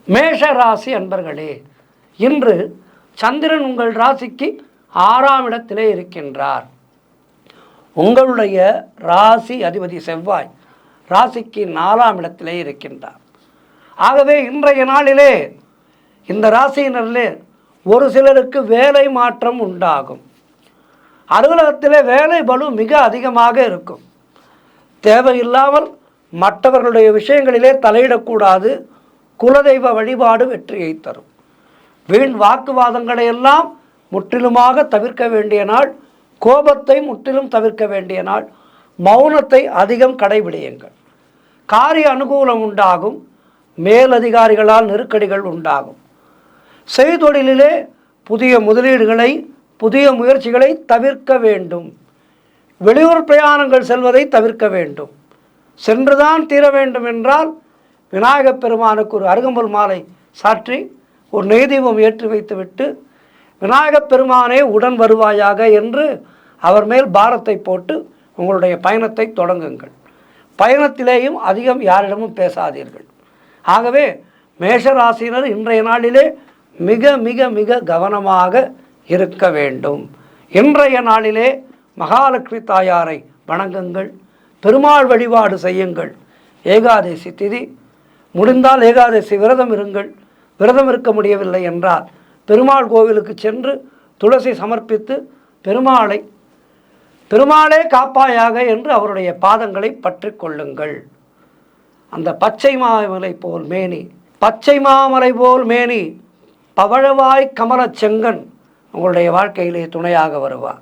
மேஷ ராசி அன்பர்களே, இன்று சந்திரன் உங்கள் ராசிக்கு 6ஆம் இடத்திலே இருக்கின்றார். உங்களுடைய ராசி அதிபதி செவ்வாய் ராசிக்கு 4ஆம் இடத்திலே இருக்கின்றார். ஆகவே இன்றைய நாளிலே இந்த ராசியினரிலே ஒரு சிலருக்கு வேலை மாற்றம் உண்டாகும். அலுவலகத்திலே வேலை பளு மிக அதிகமாக இருக்கும். தேவையில்லாமல் மற்றவர்களுடைய விஷயங்களிலே தலையிடக்கூடாது. குலதெய்வ வழிபாடு வெற்றியை தரும். வீண் வாக்குவாதங்களை எல்லாம் முற்றிலுமாக தவிர்க்க வேண்டிய நாள். கோபத்தை முற்றிலும் தவிர்க்க வேண்டிய நாள். மௌனத்தை அதிகம் கடைபிடியுங்கள். காரிய அனுகூலம் உண்டாகும். மேலதிகாரிகளால் நெருக்கடிகள் உண்டாகும். செய்தொழிலிலே புதிய முதலீடுகளை, புதிய முயற்சிகளை தவிர்க்க வேண்டும். வெளியூர் பிரயாணங்கள் செல்வதை தவிர்க்க வேண்டும். சென்றுதான் தீர வேண்டும் என்றால் விநாயகப் பெருமானுக்கு ஒரு அருகம்புல் மாலை சாற்றி ஒரு நெய்தீபம் ஏற்றி வைத்துவிட்டு, விநாயகப் பெருமானே உடன் வருவாயாக என்று அவர் மேல் பாரத்தை போட்டு உங்களுடைய பயணத்தை தொடங்குங்கள். பயணத்திலேயும் அதிகம் யாரிடமும் பேசாதீர்கள். ஆகவே மேஷராசினர் இன்றைய நாளிலே மிக மிக மிக கவனமாக இருக்க வேண்டும். இன்றைய நாளிலே மகாலட்சுமி தாயாரை வணங்குங்கள். பெருமாள் வழிபாடு செய்யுங்கள். ஏகாதசி திதி முடிந்தால் ஏகாதசி விரதம் இருங்கள். விரதம் இருக்க முடியவில்லை என்றால் பெருமாள் கோவிலுக்கு சென்று துளசி சமர்ப்பித்து பெருமாளே காப்பாயாக என்று அவருடைய பாதங்களை பற்றி கொள்ளுங்கள். அந்த பச்சை மாமலை போல் மேனி பவழவாய் கமலச் செங்கன் உங்களுடைய வாழ்க்கையிலே துணையாக வருவார்.